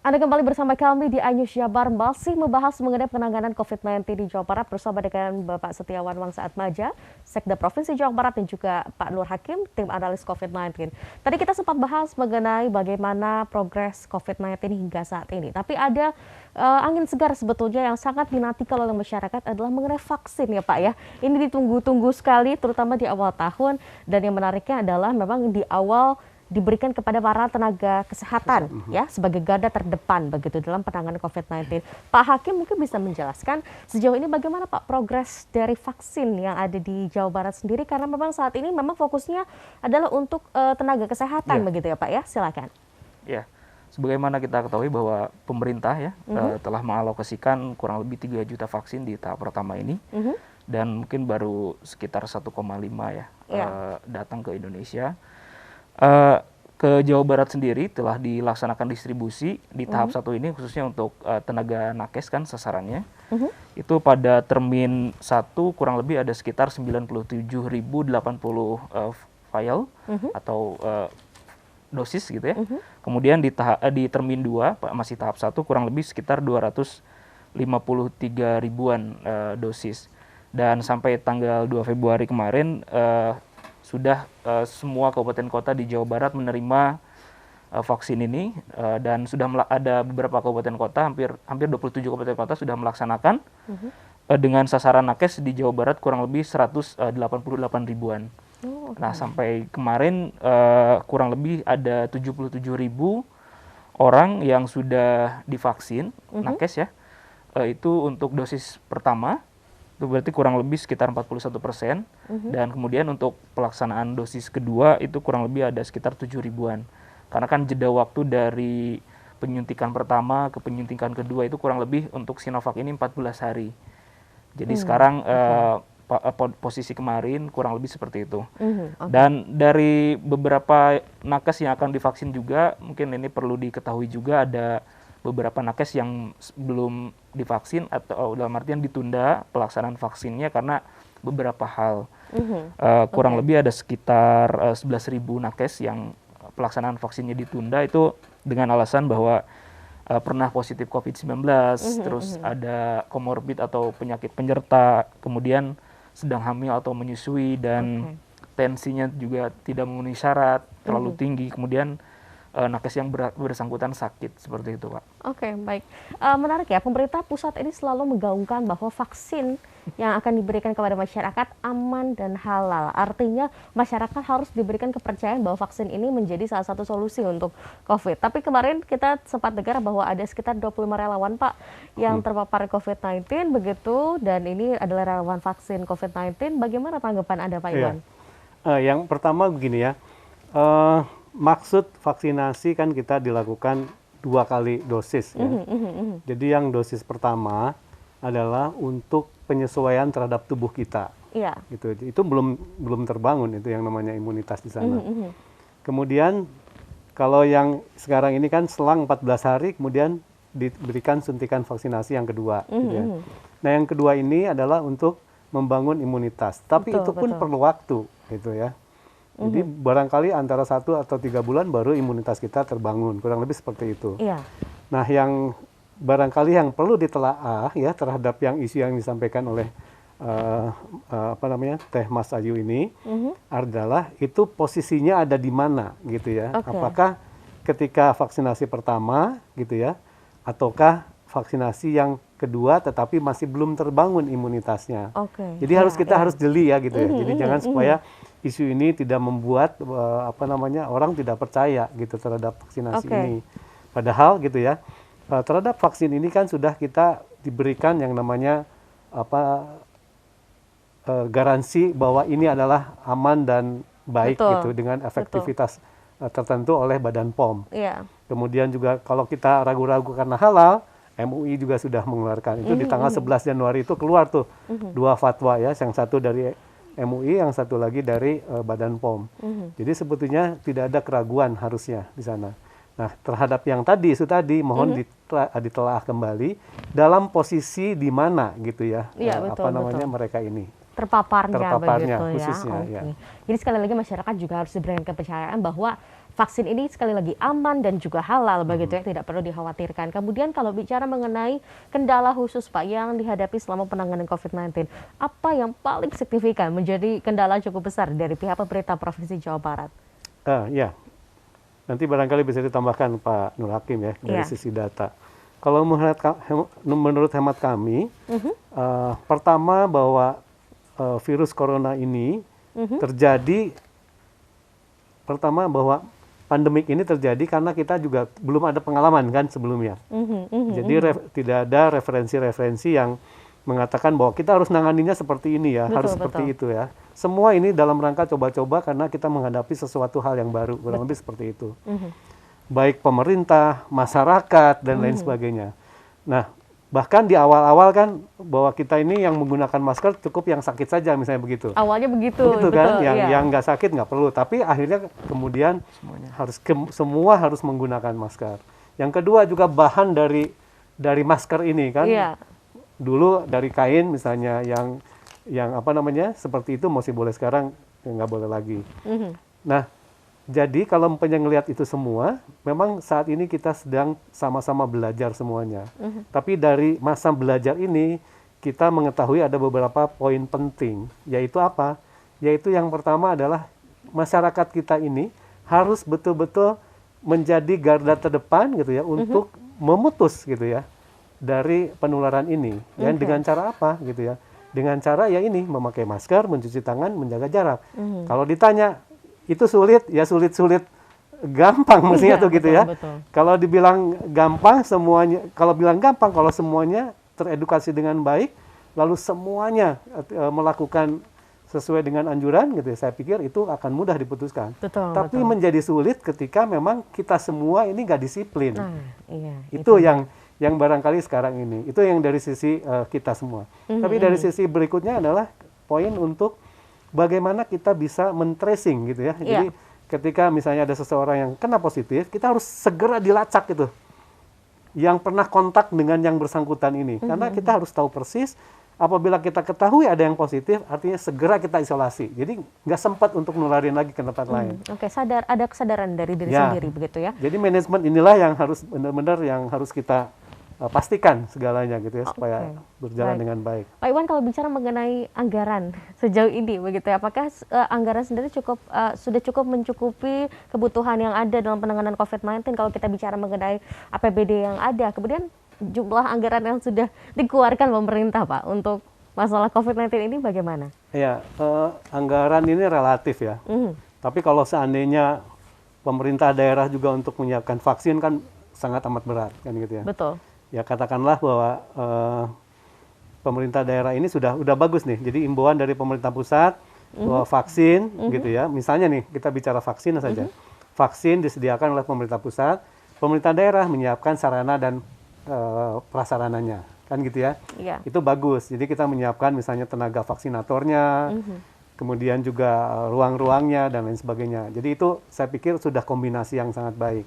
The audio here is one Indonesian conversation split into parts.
Anda kembali bersama kami di iNews Jabar, masih membahas mengenai penanganan COVID-19 di Jawa Barat bersama dengan Bapak Setiawan Wangsaatmadja, Sekda Provinsi Jawa Barat, dan juga Pak Nur Hakim, tim analis COVID-19. Tadi kita sempat bahas mengenai bagaimana progres COVID-19 hingga saat ini. Tapi ada angin segar sebetulnya yang sangat dinantikan oleh masyarakat adalah mengenai vaksin ya Pak ya. Ini ditunggu-tunggu sekali terutama di awal tahun, dan yang menariknya adalah memang di awal diberikan kepada para tenaga kesehatan ya sebagai garda terdepan begitu dalam penanganan COVID-19. Pak Hakim mungkin bisa menjelaskan sejauh ini bagaimana Pak progres dari vaksin yang ada di Jawa Barat sendiri, karena memang saat ini memang fokusnya adalah untuk tenaga kesehatan begitu ya Pak ya. Silakan. Ya, sebagaimana kita ketahui bahwa pemerintah ya telah mengalokasikan kurang lebih 3 juta vaksin di tahap pertama ini, dan mungkin baru sekitar 1,5 ya datang ke Indonesia. Ke Jawa Barat sendiri telah dilaksanakan distribusi di tahap 1 ini khususnya untuk tenaga nakes kan sasarannya. Itu pada termin 1 kurang lebih ada sekitar 97.080 vial atau dosis gitu ya. Kemudian di termin 2 masih tahap 1 kurang lebih sekitar 253 ribuan dosis. Dan sampai tanggal 2 Februari kemarin sudah semua kabupaten kota di Jawa Barat menerima vaksin ini, dan sudah ada beberapa kabupaten kota, hampir 27 kabupaten kota sudah melaksanakan dengan sasaran nakes di Jawa Barat kurang lebih 188 ribuan. Nah, sampai kemarin kurang lebih ada 77.000 orang yang sudah divaksin nakes ya. Itu untuk dosis pertama. Itu berarti kurang lebih sekitar 41%, dan kemudian untuk pelaksanaan dosis kedua itu kurang lebih ada sekitar 7 ribuan. Karena kan jeda waktu dari penyuntikan pertama ke penyuntikan kedua itu kurang lebih untuk Sinovac ini 14 hari. Jadi sekarang posisi kemarin kurang lebih seperti itu. Dan dari beberapa nakes yang akan divaksin juga, mungkin ini perlu diketahui juga ada beberapa nakes yang belum divaksin atau dalam artian ditunda pelaksanaan vaksinnya karena beberapa hal. Kurang lebih ada sekitar 11.000 nakes yang pelaksanaan vaksinnya ditunda itu dengan alasan bahwa pernah positif COVID-19, terus ada komorbid atau penyakit penyerta, kemudian sedang hamil atau menyusui, dan tensinya juga tidak memenuhi syarat, terlalu tinggi, kemudian nakes yang bersangkutan sakit, seperti itu Pak. Oke, baik. Menarik ya, pemerintah pusat ini selalu menggaungkan bahwa vaksin yang akan diberikan kepada masyarakat aman dan halal. Artinya masyarakat harus diberikan kepercayaan bahwa vaksin ini menjadi salah satu solusi untuk COVID. Tapi kemarin kita sempat dengar bahwa ada sekitar 25 relawan Pak yang terpapar COVID-19 begitu, dan ini adalah relawan vaksin COVID-19. Bagaimana tanggapan Anda Pak Iwan? Yang pertama begini ya, maksud vaksinasi kan kita dilakukan 2 kali dosis ya. Jadi yang dosis pertama adalah untuk penyesuaian terhadap tubuh kita. Gitu. Itu belum terbangun itu yang namanya imunitas di sana. Kemudian kalau yang sekarang ini kan selang 14 hari kemudian diberikan suntikan vaksinasi yang kedua. Gitu ya. Nah, yang kedua ini adalah untuk membangun imunitas. Tapi itu pun perlu waktu gitu ya. Jadi barangkali antara 1 atau 3 bulan baru imunitas kita terbangun, kurang lebih seperti itu. Nah, yang barangkali yang perlu ditelaah ya terhadap yang isu yang disampaikan oleh Teh Mas Ayu ini adalah itu posisinya ada di mana gitu ya. Apakah ketika vaksinasi pertama gitu ya, ataukah vaksinasi yang kedua tetapi masih belum terbangun imunitasnya. Jadi kita harus jeli ya gitu ya. Jadi jangan supaya isu ini tidak membuat orang tidak percaya gitu terhadap vaksinasi ini. Padahal gitu ya, terhadap vaksin ini kan sudah kita diberikan yang namanya garansi bahwa ini adalah aman dan baik gitu dengan efektivitas tertentu oleh Badan POM. Kemudian juga kalau kita ragu-ragu karena halal, MUI juga sudah mengeluarkan itu di tanggal 11 Januari itu keluar tuh 2 fatwa ya, yang satu dari MUI, yang satu lagi dari Badan POM. Jadi sebetulnya tidak ada keraguan harusnya di sana. Nah, terhadap yang isu tadi mohon ditelaah kembali dalam posisi di mana gitu ya, mereka ini terpaparnya begitu khususnya, ya. Jadi sekali lagi masyarakat juga harus diberikan kepercayaan bahwa vaksin ini sekali lagi aman dan juga halal begitu ya, tidak perlu dikhawatirkan. Kemudian kalau bicara mengenai kendala khusus Pak yang dihadapi selama penanganan COVID-19, apa yang paling signifikan menjadi kendala cukup besar dari pihak pemerintah Provinsi Jawa Barat? Ya, nanti barangkali bisa ditambahkan Pak Nur Hakim ya dari Iya. sisi data. Kalau menurut hemat kami, pertama bahwa virus corona ini terjadi, pertama bahwa pandemik ini terjadi karena kita juga belum ada pengalaman kan sebelumnya. Jadi tidak ada referensi-referensi yang mengatakan bahwa kita harus nanganinya seperti ini ya, Betul, harus seperti itu ya. Semua ini dalam rangka coba-coba karena kita menghadapi sesuatu hal yang baru, kurang lebih seperti itu. Baik pemerintah, masyarakat, dan lain sebagainya. Nah, bahkan di awal-awal kan bahwa kita ini yang menggunakan masker cukup yang sakit saja misalnya begitu. Awalnya begitu, Begitu kan, betul, iya. yang nggak sakit nggak perlu. Tapi akhirnya kemudian semua harus menggunakan masker. Yang kedua juga bahan dari masker ini kan. Iya. Dulu dari kain misalnya yang apa namanya seperti itu masih boleh, sekarang nggak boleh lagi. Nah, jadi kalau ngelihat itu semua, memang saat ini kita sedang sama-sama belajar semuanya. Tapi dari masa belajar ini, kita mengetahui ada beberapa poin penting, yaitu apa? Yaitu yang pertama adalah masyarakat kita ini harus betul-betul menjadi garda terdepan gitu ya, untuk memutus gitu ya dari penularan ini. Ya, dengan cara apa gitu ya? Dengan cara ya ini, memakai masker, mencuci tangan, menjaga jarak. Kalau ditanya itu sulit, ya sulit-sulit gampang mestinya tuh gitu ya. Betul. Kalau dibilang gampang semuanya, kalau bilang gampang kalau semuanya teredukasi dengan baik, lalu semuanya melakukan sesuai dengan anjuran gitu ya, saya pikir itu akan mudah diputuskan. Betul, Tapi betul. menjadi sulit ketika memang kita semua ini nggak disiplin. Nah, iya. Itu yang barangkali sekarang ini. Itu yang dari sisi kita semua. Tapi dari sisi berikutnya adalah poin untuk bagaimana kita bisa men-tracing gitu ya. Jadi ketika misalnya ada seseorang yang kena positif, kita harus segera dilacak gitu. Yang pernah kontak dengan yang bersangkutan ini. Karena kita harus tahu persis, apabila kita ketahui ada yang positif, artinya segera kita isolasi. Jadi nggak sempat untuk nularin lagi ke tempat lain. Oke, ada kesadaran dari diri Ya. sendiri begitu ya. Jadi manajemen inilah yang harus benar-benar yang harus kita pastikan segalanya gitu ya, supaya berjalan Baik. dengan baik. Pak Iwan, kalau bicara mengenai anggaran sejauh ini begitu ya, apakah anggaran sendiri sudah cukup mencukupi kebutuhan yang ada dalam penanganan COVID-19 kalau kita bicara mengenai APBD yang ada, kemudian jumlah anggaran yang sudah dikeluarkan pemerintah Pak untuk masalah COVID-19 ini bagaimana? Ya, anggaran ini relatif ya. Tapi kalau seandainya pemerintah daerah juga untuk menyiapkan vaksin kan sangat amat berat kan gitu ya. Betul. Ya katakanlah bahwa pemerintah daerah ini udah bagus nih. Jadi imbauan dari pemerintah pusat bahwa vaksin gitu ya. Misalnya nih kita bicara vaksin saja. Vaksin disediakan oleh pemerintah pusat, pemerintah daerah menyiapkan sarana dan prasarananya, kan gitu ya. Iya. Itu bagus. Jadi kita menyiapkan misalnya tenaga vaksinatornya, kemudian juga ruang-ruangnya dan lain sebagainya. Jadi itu saya pikir sudah kombinasi yang sangat baik.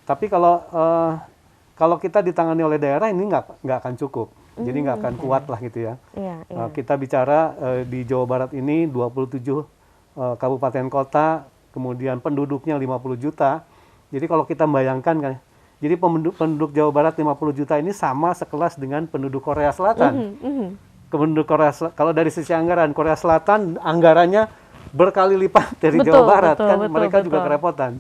Tapi kalau kita ditangani oleh daerah ini nggak akan cukup, jadi nggak akan kuat lah gitu ya. Iya. Kita bicara di Jawa Barat ini 27 kabupaten kota, kemudian penduduknya 50 juta. Jadi kalau kita bayangkan kan, jadi penduduk Jawa Barat 50 juta ini sama sekelas dengan penduduk Korea Selatan. Penduduk kalau dari sisi anggaran, Korea Selatan anggarannya berkali lipat dari Jawa Barat, mereka juga kerepotan.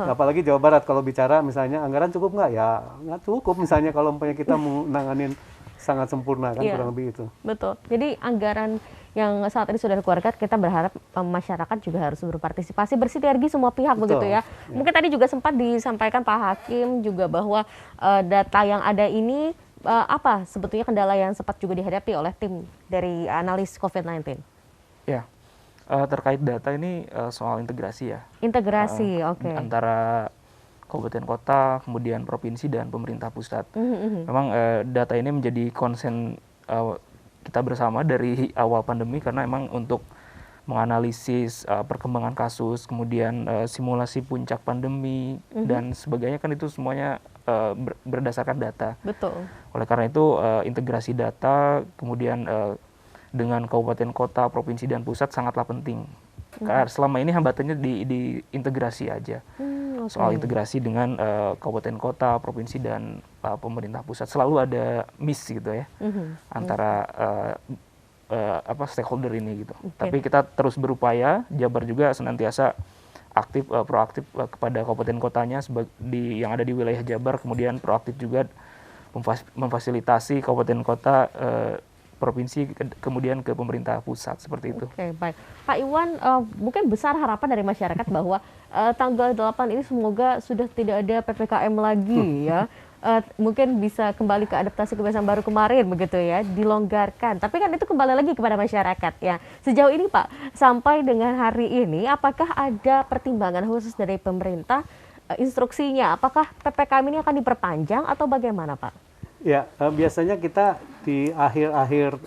Apalagi Jawa Barat kalau bicara misalnya anggaran cukup nggak, ya nggak cukup misalnya kalau umpamanya kita menanganin sangat sempurna kan, kurang lebih itu. Betul. Jadi anggaran yang saat ini sudah dikeluarkan, kita berharap masyarakat juga harus berpartisipasi, bersinergi semua pihak begitu ya. Mungkin tadi juga sempat disampaikan Pak Hakim juga bahwa data yang ada ini apa sebetulnya kendala yang sempat juga dihadapi oleh tim dari analis COVID-19? Ya. Terkait data ini soal integrasi ya. Integrasi, oke. Antara kabupaten kota, kemudian provinsi dan pemerintah pusat. Memang data ini menjadi konsen kita bersama dari awal pandemi karena memang untuk menganalisis perkembangan kasus, kemudian simulasi puncak pandemi dan sebagainya kan itu semuanya berdasarkan data. Betul. Oleh karena itu integrasi data kemudian dengan kabupaten kota, provinsi dan pusat sangatlah penting. Karena selama ini hambatannya di integrasi aja. soal integrasi dengan kabupaten kota, provinsi dan pemerintah pusat. Selalu ada miss gitu ya antara stakeholder ini gitu. Tapi kita terus berupaya, Jabar juga senantiasa aktif proaktif kepada kabupaten kotanya yang ada di wilayah Jabar, kemudian proaktif juga memfasilitasi kabupaten kota, provinsi, kemudian ke pemerintah pusat, seperti itu. Oke, baik. Pak Iwan, mungkin besar harapan dari masyarakat bahwa tanggal 8 ini semoga sudah tidak ada PPKM lagi ya. Mungkin bisa kembali ke adaptasi kebiasaan baru kemarin begitu ya, dilonggarkan. Tapi kan itu kembali lagi kepada masyarakat ya. Sejauh ini Pak, sampai dengan hari ini apakah ada pertimbangan khusus dari pemerintah instruksinya? Apakah PPKM ini akan diperpanjang atau bagaimana Pak? Ya, biasanya kita di akhir-akhir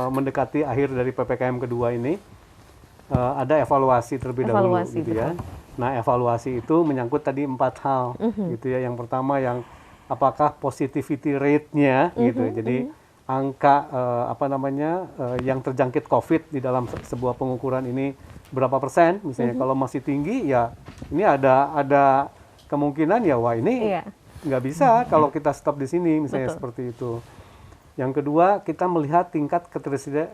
mendekati akhir dari PPKM kedua ini ada evaluasi terlebih dahulu gitu ya. Nah, evaluasi itu menyangkut tadi 4 hal gitu ya. Yang pertama yang apakah positivity rate-nya gitu. Jadi angka yang terjangkit COVID di dalam sebuah pengukuran ini berapa persen misalnya. Kalau masih tinggi ya ini ada kemungkinan ya wah ini nggak bisa kalau kita stop di sini misalnya. Seperti itu. Yang kedua, kita melihat tingkat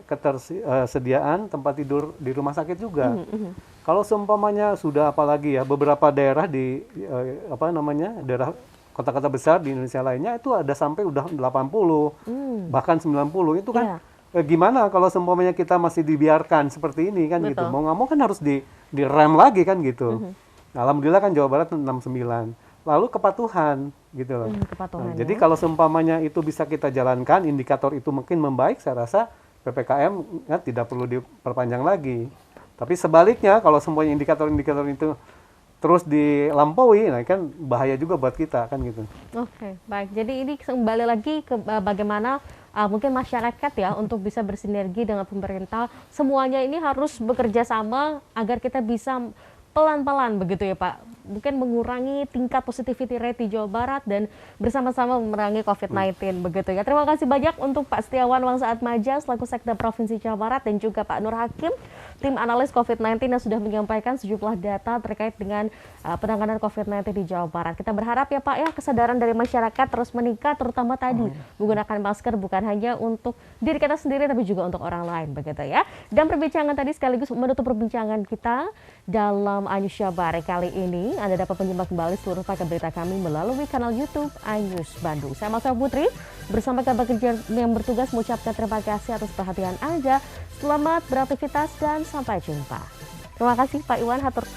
ketersediaan tempat tidur di rumah sakit juga. Kalau seumpamanya sudah, apalagi ya beberapa daerah di daerah kota-kota besar di Indonesia lainnya itu ada sampai udah 80 bahkan 90, itu kan gimana kalau seumpamanya kita masih dibiarkan seperti ini kan gitu. Mau nggak mau kan harus direm lagi kan gitu. Alhamdulillah kan Jawa Barat 69. Lalu kepatuhan gitu loh. Nah, jadi kalau seumpamanya itu bisa kita jalankan, indikator itu mungkin membaik, saya rasa PPKM tidak perlu diperpanjang lagi. Tapi sebaliknya kalau semuanya indikator-indikator itu terus dilampaui, nah kan bahaya juga buat kita kan gitu. Oke, baik. Jadi ini kembali lagi ke bagaimana mungkin masyarakat ya untuk bisa bersinergi dengan pemerintah. Semuanya ini harus bekerja sama agar kita bisa pelan-pelan begitu ya Pak. Mungkin mengurangi tingkat positivity rate di Jawa Barat dan bersama-sama memerangi COVID-19 begitu ya. Terima kasih banyak untuk Pak Setiawan Wangsaatmadja selaku Sekda Provinsi Jawa Barat dan juga Pak Nur Hakim, tim analis COVID-19 yang sudah menyampaikan sejumlah data terkait dengan penanganan COVID-19 di Jawa Barat. Kita berharap ya Pak ya kesadaran dari masyarakat terus meningkat, terutama tadi menggunakan masker bukan hanya untuk diri kita sendiri tapi juga untuk orang lain begitu ya. Dan perbincangan tadi sekaligus menutup perbincangan kita dalam Anyus Jabar kali ini. Anda dapat menyimak kembali seluruh paket berita kami melalui kanal YouTube Anyus Bandung. Saya Masya Putri bersama kabar kerja yang bertugas mengucapkan terima kasih atas perhatian Anda. Selamat beraktivitas dan sampai jumpa. Terima kasih Pak Iwan, hatur